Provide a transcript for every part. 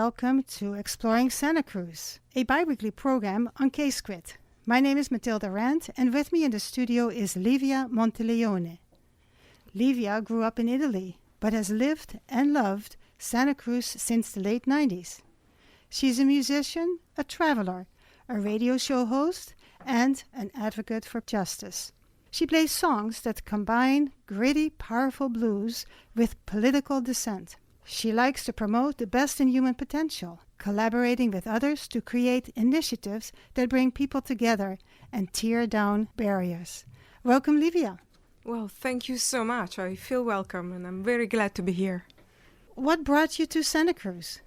welcome to Exploring Santa Cruz, a biweekly program on Case Quit. My name is Mathilde Rand, and with me in the studio is Livia Monteleone. Livia grew up in Italy, but has lived and loved Santa Cruz since the late 90s. She's a musician, a traveler, a radio show host, and an advocate for justice. She plays songs that combine gritty, powerful blues with political dissent. She likes to promote the best in human potential, collaborating with others to create initiatives that bring people together and tear down barriers. Welcome, Livia. Well, thank you so much. I feel welcome and I'm very glad to be here. What brought you to Santa Cruz?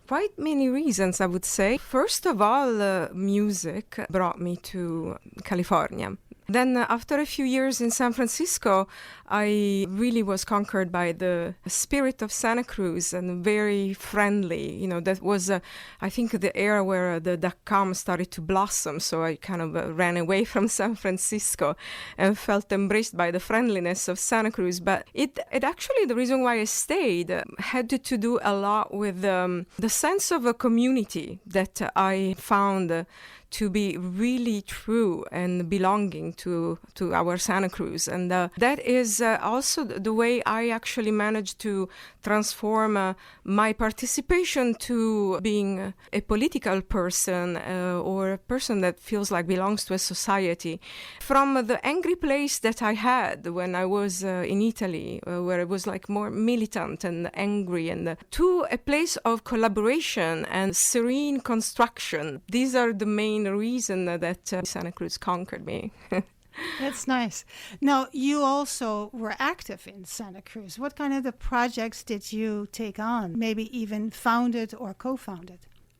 Quite many reasons, I would say. First of all, music brought me to California. Then after a few years in San Francisco, I really was conquered by the spirit of Santa Cruz and very friendly. You know, that was, I think, the era where the .com started to blossom. So I kind of ran away from San Francisco and felt embraced by the friendliness of Santa Cruz. But it actually, the reason why I stayed had to do a lot with the sense of a community that I found to be really true and belonging to our Santa Cruz. And that is also the way I actually managed to transform my participation to being a political person or a person that feels like belongs to a society. From the angry place that I had when I was in Italy, where it was like more militant and angry, and to a place of collaboration and serene construction. These are the main reason that Santa Cruz conquered me. That's nice. Now, you also were active in Santa Cruz. What kind of the projects did you take on, maybe even founded or co-founded?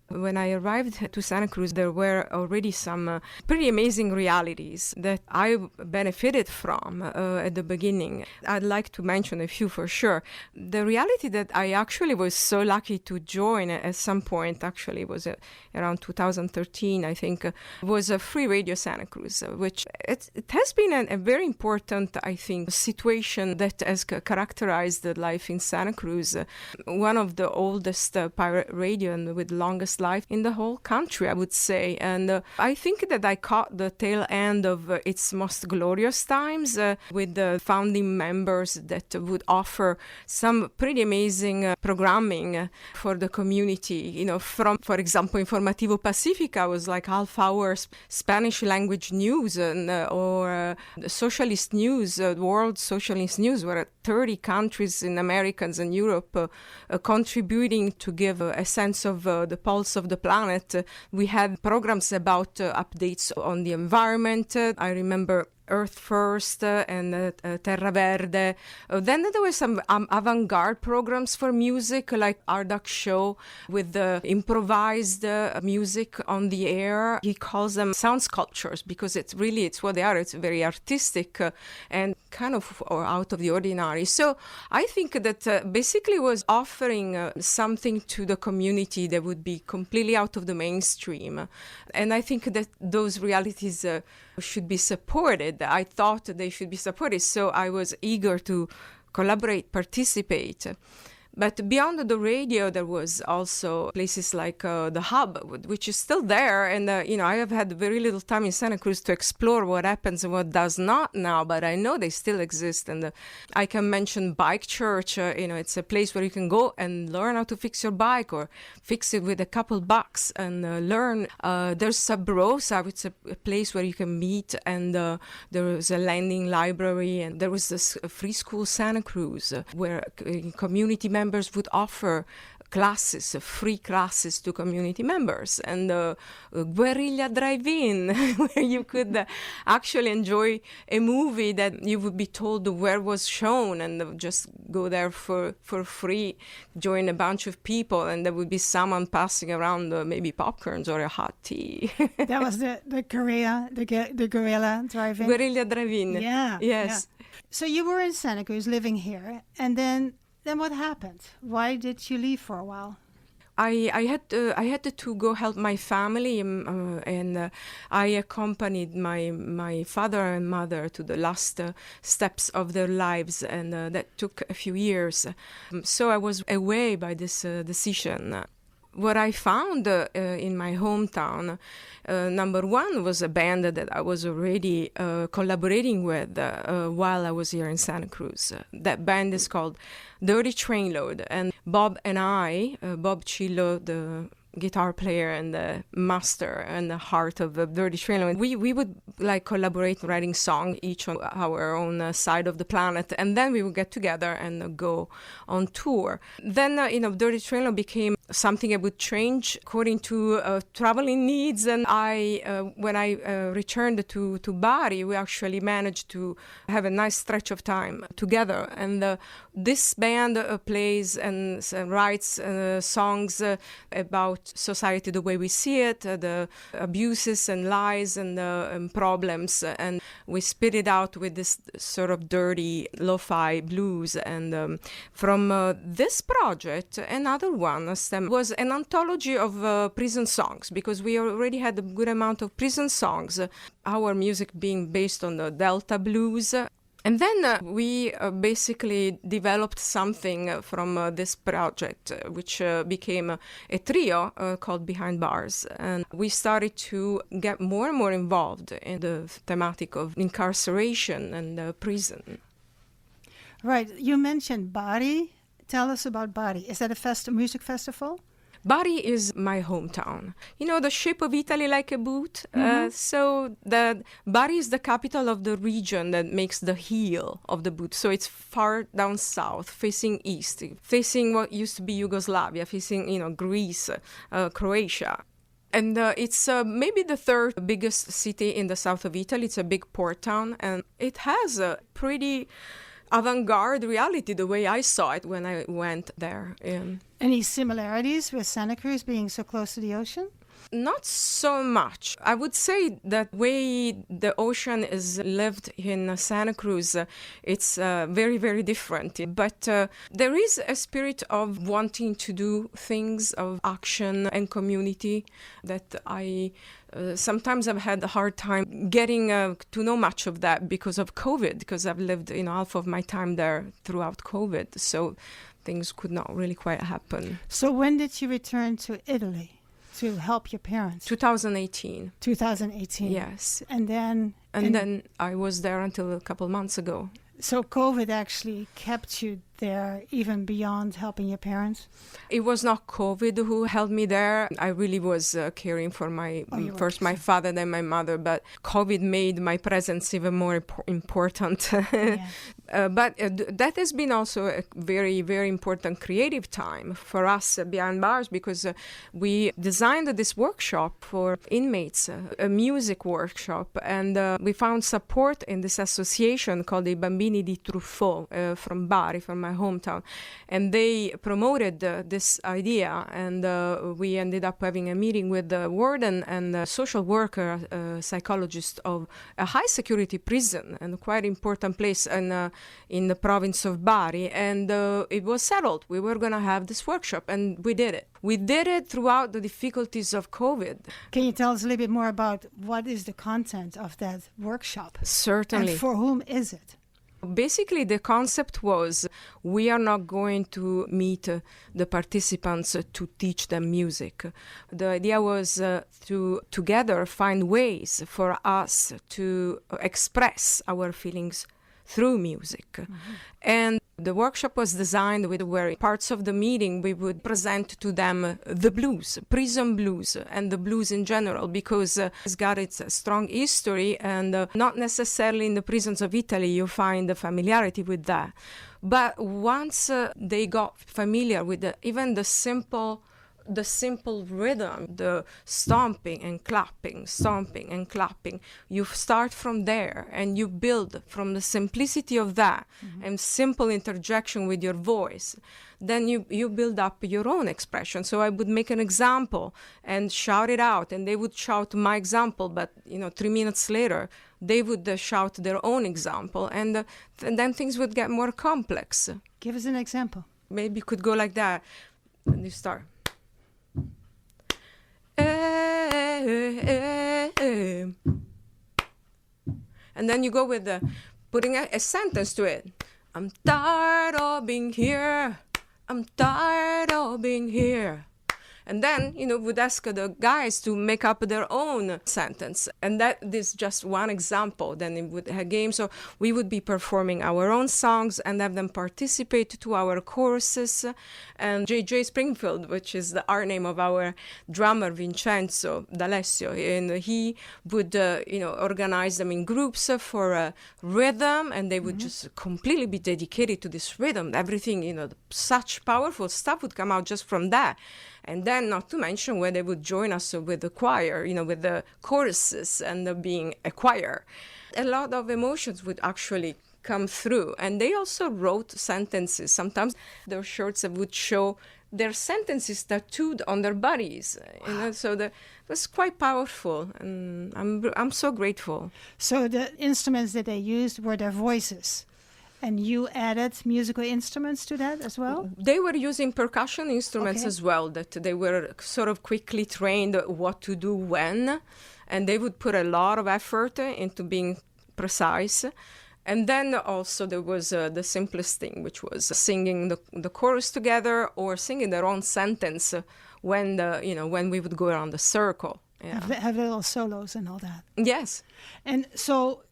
When I arrived to Santa Cruz, there were already some pretty amazing realities that I benefited from at the beginning. I'd like to mention a few for sure. The reality that I actually was so lucky to join at some point, actually was around 2013, I think, was a Free Radio Santa Cruz, which it has been a very important, I think, situation that has characterized the life in Santa Cruz. One of the oldest pirate radio and with longest life in the whole country, I would say. And I think that I caught the tail end of its most glorious times with the founding members that would offer some pretty amazing programming for the community. You know, from, for example, Informativo Pacifica was like half-hour Spanish language news, and or socialist news, world socialist news, where 30 countries in Americans and Europe contributing to give a sense of the pulse of the planet. We had programs about updates on the environment. I remember Earth First and Terra Verde. Then there were some avant-garde programs for music, like Ardak Show with the improvised music on the air. He calls them sound sculptures because it's what they are. It's very artistic and kind of out of the ordinary. So I think that basically was offering something to the community that would be completely out of the mainstream. And I think that those realities should be supported. I thought they should be supported, so I was eager to collaborate, participate. But beyond the radio, there was also places like the Hub, which is still there. And, I have had very little time in Santa Cruz to explore what happens and what does not now, but I know they still exist. And I can mention Bike Church. It's a place where you can go and learn how to fix your bike or fix it with a couple bucks and learn. There's Sub Rosa, which is a place where you can meet. And there was a lending library. And there was this free school Santa Cruz where community members would offer classes, free classes to community members, and Guerrilla Drive-In, where you could actually enjoy a movie that you would be told where was shown, and just go there for free, join a bunch of people, and there would be someone passing around maybe popcorns or a hot tea. That was the Guerrilla Drive-In? Guerrilla Drive-In. Yeah. Yes. Yeah. So you were in Santa Cruz living here, and then what happened? Why did you leave for a while? I had to go help my family, and I accompanied my father and mother to the last steps of their lives, and that took a few years. So I was away by this decision. what I found in my hometown, number one was a band that I was already collaborating with while I was here in Santa Cruz. That band is called Dirty Trainload, and Bob and I, Bob Cillo, the guitar player and the master and the heart of the Dirty Trainload, we would like collaborate writing song, each on our own side of the planet, and then we would get together and go on tour. Then Dirty Trainload became something I would change according to traveling needs, and when I returned to Bari, we actually managed to have a nice stretch of time together, and this band plays and writes songs about society the way we see it, the abuses and lies and problems, and we spit it out with this sort of dirty lo-fi blues. And from this project, another one was an anthology of prison songs, because we already had a good amount of prison songs, our music being based on the Delta blues. And then we basically developed something from this project, which became a trio called Behind Bars. And we started to get more and more involved in the thematic of incarceration and prison. Right. You mentioned Bari. Tell us about Bari. Is that a music festival? Bari is my hometown. You know, the shape of Italy like a boot. So Bari is the capital of the region that makes the heel of the boot. So it's far down south, facing east, facing what used to be Yugoslavia, facing, Greece, Croatia. And it's maybe the third biggest city in the south of Italy. It's a big port town, and it has a pretty avant-garde reality, the way I saw it when I went there. Any similarities with Santa Cruz being so close to the ocean? Not so much. I would say that way the ocean is lived in Santa Cruz, it's very, very different. But there is a spirit of wanting to do things, of action and community that I sometimes I've had a hard time getting to know much of that because of COVID, because I've lived half of my time there throughout COVID. So things could not really quite happen. So when did you return to Italy to help your parents? 2018. 2018. Yes. And then I was there until a couple months ago. So COVID actually kept you there even beyond helping your parents? It was not COVID who held me there. I really was caring for first my father, then my mother, but COVID made my presence even more important. Yes. But that has been also a very, very important creative time for us Behind Bars, because we designed this workshop for inmates, a music workshop, and we found support in this association called the Bambini di Truffaut from Bari, from my hometown, and they promoted this idea, and we ended up having a meeting with the warden and the social worker, psychologist of a high security prison and a quite important place in the province of Bari, and it was settled. We were going to have this workshop, and we did it. We did it throughout the difficulties of COVID. Can you tell us a little bit more about what is the content of that workshop? Certainly. And for whom is it? Basically, the concept was we are not going to meet the participants to teach them music. The idea was to together find ways for us to express our feelings through music. Mm-hmm. And the workshop was designed where parts of the meeting we would present to them the blues, prison blues, and the blues in general, because it's got its strong history, and not necessarily in the prisons of Italy you find the familiarity with that. But once they got familiar with even the simple rhythm, the stomping and clapping, you start from there and you build from the simplicity of that, mm-hmm. and simple interjection with your voice. Then you build up your own expression. So I would make an example and shout it out, and they would shout my example, but 3 minutes later they would shout their own example, and then things would get more complex. Give us an example. Maybe you could go like that, and you start. And then you go with putting a sentence to it. I'm tired of being here. I'm tired of being here. and then, would ask the guys to make up their own sentence. And that is just one example. Then it would have games, so we would be performing our own songs and have them participate to our choruses. And J.J. Springfield, which is the art name of our drummer Vincenzo D'Alessio, and he would organize them in groups for rhythm, and they would just completely be dedicated to this rhythm. Everything, such powerful stuff would come out just from that. And then, not to mention when they would join us with the choir, with the choruses and being a choir. A lot of emotions would actually come through. And they also wrote sentences. Sometimes their shirts would show their sentences tattooed on their bodies. Wow. So that was quite powerful. And I'm so grateful. So the instruments that they used were their voices. And you added musical instruments to that as well? They were using percussion instruments as well, that they were sort of quickly trained what to do when. And they would put a lot of effort into being precise. And then also there was the simplest thing, which was singing the chorus together or singing their own sentence when we would go around the circle. Yeah. Have little solos and all that. Yes. And so,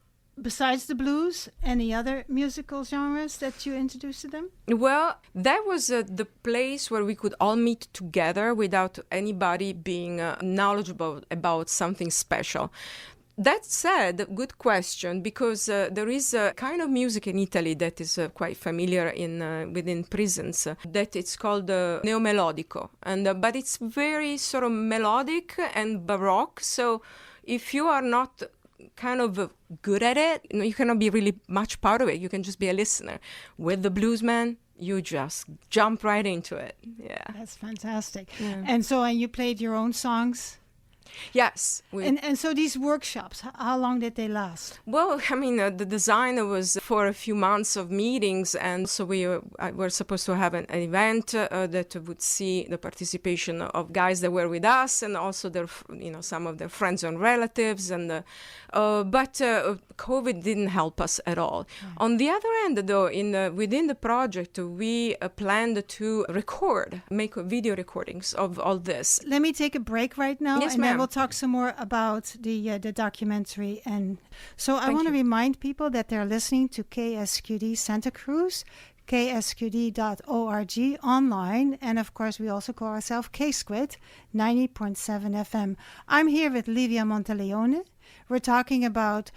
besides the blues, any other musical genres that you introduced to them? Well, that was the place where we could all meet together without anybody being knowledgeable about something special. That said, good question, because there is a kind of music in Italy that is quite familiar within prisons, that it's called neomelodico, but it's very sort of melodic and baroque. So if you are not kind of good at it, you cannot be really much part of it. You can just be a listener. With the bluesman, you just jump right into it. Yeah, that's fantastic. Yeah. And you played your own songs? Yes. And so these workshops, how long did they last? Well, the design was for a few months of meetings, and so we were supposed to have an event that would see the participation of guys that were with us, and also their, some of their friends and relatives, but COVID didn't help us at all. Right. On the other end, though, within the project, we planned to make video recordings of all this. Let me take a break right now, yes, and ma'am. then we'll talk some more about the documentary. And so I want to remind people that they're listening to KSQD Santa Cruz, ksqd.org online, and of course we also call ourselves K-Squid 90.7 FM. I'm here with Livia Monteleone. We're talking about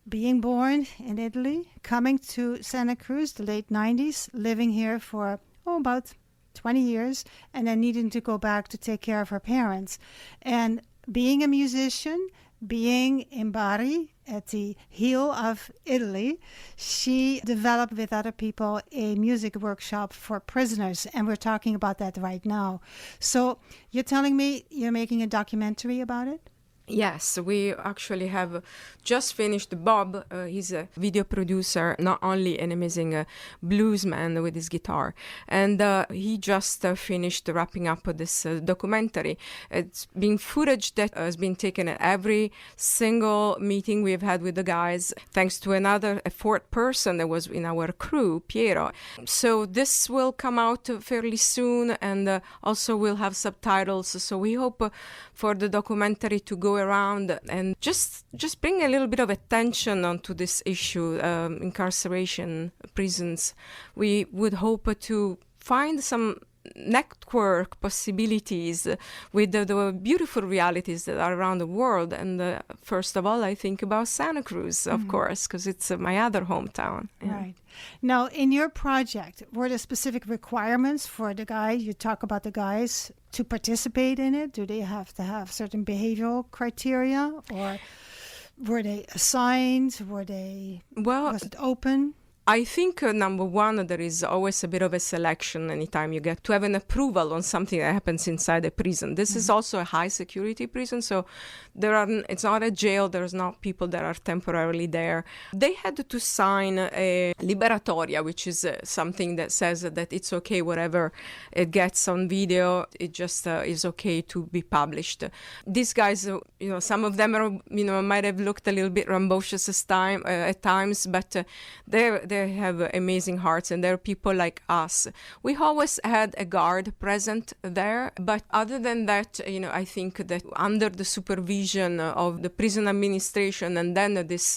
being born in Italy, coming to Santa Cruz, the late 90s, living here for about 20 years, and then needing to go back to take care of her parents. And being a musician, being in Bari, at the heel of Italy, she developed with other people a music workshop for prisoners, and we're talking about that right now. So you're telling me you're making a documentary about it? Yes, we actually have just finished. Bob, he's a video producer, not only an amazing bluesman with his guitar, and he just finished wrapping up this documentary. It's been footage that has been taken at every single meeting we've had with the guys, thanks to a fourth person that was in our crew, Piero. So this will come out fairly soon, and also we'll have subtitles. So we hope for the documentary to go around and just bring a little bit of attention onto this issue, incarceration, prisons. We would hope to find some network possibilities with the beautiful realities that are around the world. And first of all, I think about Santa Cruz, of course, because it's my other hometown. Yeah. Right. Now, in your project, were there specific requirements for the guys? You talk about the guys to participate in it. Do they have to have certain behavioral criteria, or were they assigned? Was it open? I think, number one, there is always a bit of a selection anytime you get to have an approval on something that happens inside a prison. This is also a high security prison, so it's not a jail. There's not people that are temporarily there. They had to sign a liberatoria, which is something that says that it's okay, whatever it gets on video, it just is okay to be published. These guys, some of them are, might have looked a little bit rambunctious at times, but they they have amazing hearts, and they're people like us. We always had a guard present there, but other than that, I think that under the supervision of the prison administration and then this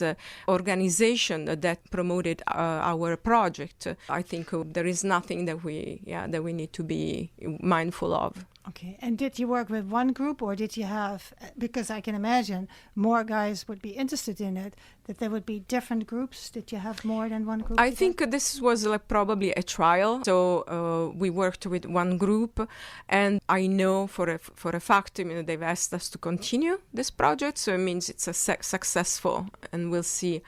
organization that promoted our project, I think there is nothing that we need to be mindful of. Okay, and did you work with one group, or did you have, because I can imagine more guys would be interested in it, that there would be different groups? Did you have more than one group? I think this was probably a trial. So we worked with one group, and I know for a fact, they've asked us to continue this project. So it means it's a successful, and we'll see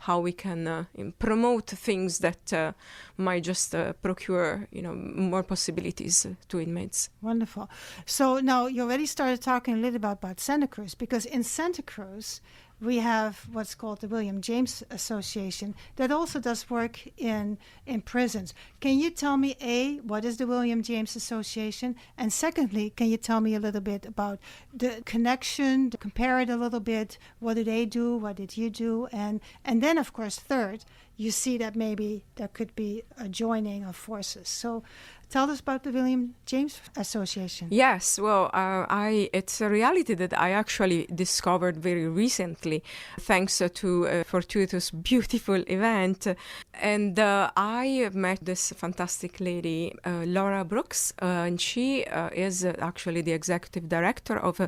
how we can promote things that might just procure, more possibilities to inmates. Wonderful. So now you already started talking a little about Santa Cruz, because in Santa Cruz we have what's called the William James Association that also does work in prisons. Can you tell me, A, what is the William James Association? And secondly, can you tell me a little bit about the connection, compare it a little bit, what do they do, what did you do? And then, of course, third, you see that maybe there could be a joining of forces. So tell us about the William James Association. Yes, well, it's a reality that I actually discovered very recently, thanks to a fortuitous, beautiful event. And I met this fantastic lady, Laura Brooks, and she is actually the executive director of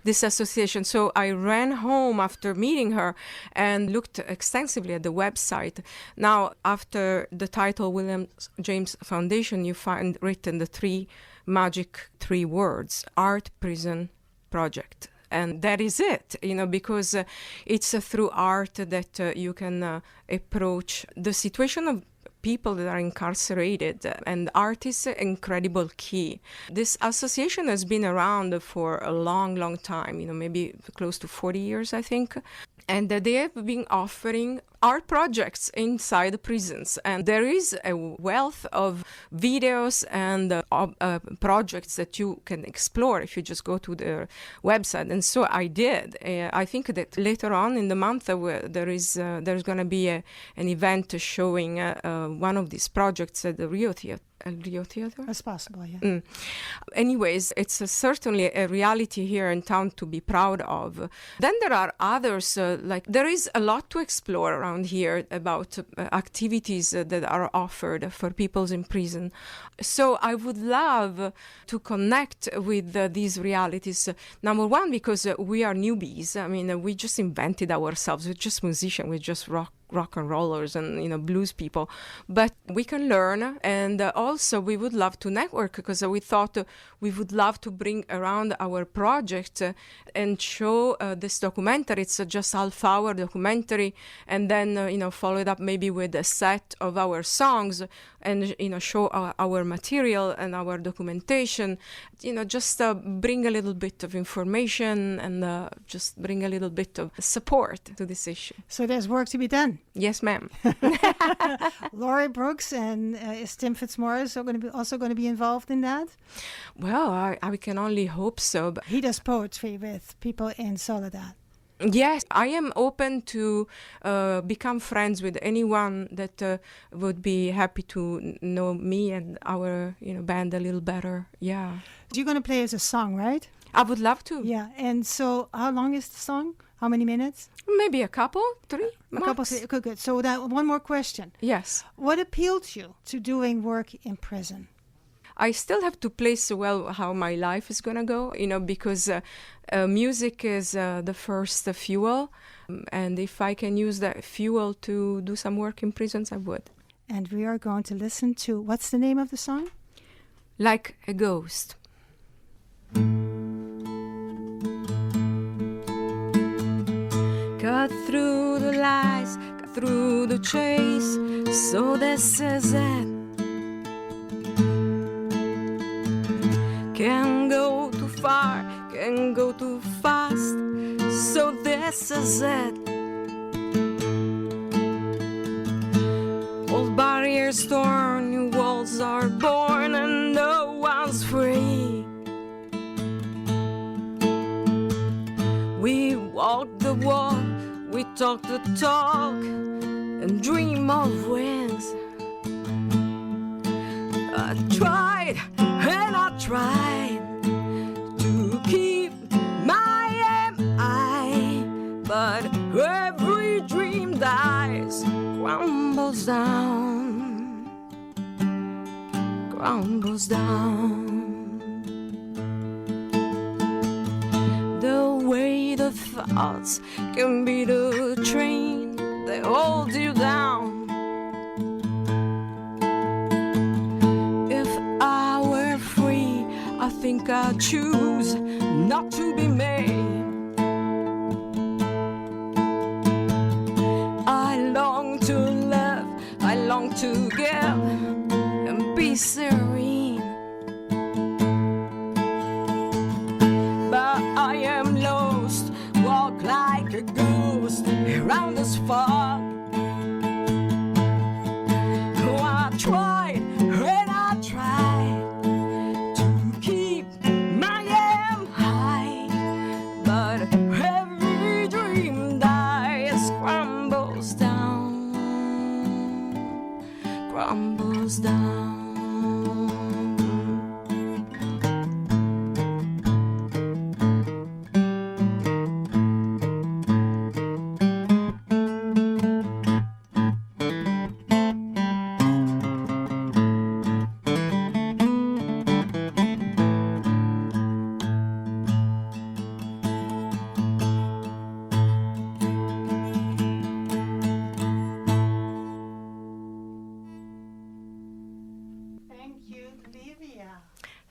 this association. So I ran home after meeting her and looked extensively at the website. Now, after the title William James Foundation, you find written the three words: art, prison, project. And that is it, because it's through art that you can approach the situation of people that are incarcerated, and art is an incredible key. This association has been around for a long, long time, maybe close to 40 years, I think. And they have been offering art projects inside the prisons. And there is a wealth of videos and projects that you can explore if you just go to their website. And so I did. I think that later on in the month there's going to be an event showing one of these projects at the Rio Theater. That's possible, yeah. Anyways, it's certainly a reality here in town to be proud of. Then there are others, there is a lot to explore around here about activities that are offered for people in prison. So I would love to connect with these realities. Number one, because we are newbies. I mean, we just invented ourselves. We're just musicians. We're just rock and rollers and blues people, but we can learn, and also we would love to network, because we thought we would love to bring around our project and show this documentary. It's just half-hour documentary, and then follow it up maybe with a set of our songs, and show our material and our documentation. Just bring a little bit of information and just bring a little bit of support to this issue. So there's work to be done. Yes, ma'am. Laurie Brooks and is Tim Fitzmaurice also going to be involved in that? Well, I can only hope so. But he does poetry with people in Soledad. Yes, I am open to become friends with anyone that would be happy to know me and our band a little better. Yeah. You're going to play as a song, right? I would love to. Yeah. And so how long is the song? How many minutes? Maybe a couple, 3 max. Okay, good. So one more question. Yes. What appealed you to doing work in prison? I still have to place well how my life is going to go, because music is the first fuel. And if I can use that fuel to do some work in prisons, I would. And we are going to listen to, what's the name of the song? Like a Ghost. Cut through the lies, cut through the chase, so this is it. Can't go too far, can't go too fast, so this is it. Old barriers torn, new walls are born, and no one's free. We walk the walk, we talk the talk, and dream of wings. I tried and I tried to keep my MI, but every dream dies, crumbles down, crumbles down. The weight of thoughts can be the train that holds you down. If I were free, I think I'd choose not to be made. I long to love, I long to give and be serene. But I am lost, walk like a ghost around this fog. Oh, I tried and I tried to keep my aim high, but every dream dies, crumbles down, crumbles down.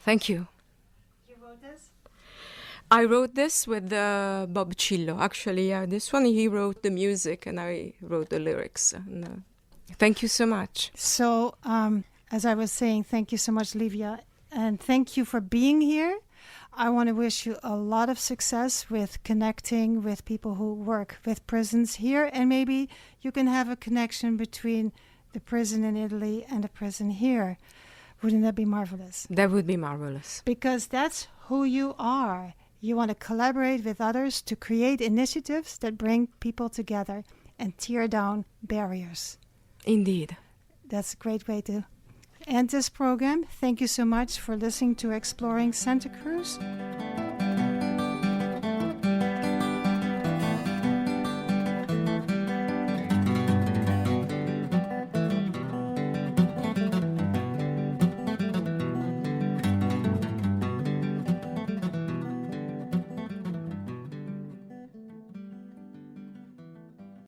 Thank you. You wrote this? I wrote this with Bob Cillo. Actually, this one he wrote the music and I wrote the lyrics. And, thank you so much. So, as I was saying, thank you so much, Livia. And thank you for being here. I want to wish you a lot of success with connecting with people who work with prisons here. And maybe you can have a connection between the prison in Italy and the prison here. Wouldn't that be marvelous? That would be marvelous. Because that's who you are. You want to collaborate with others to create initiatives that bring people together and tear down barriers. Indeed. That's a great way to end this program. Thank you so much for listening to Exploring Santa Cruz.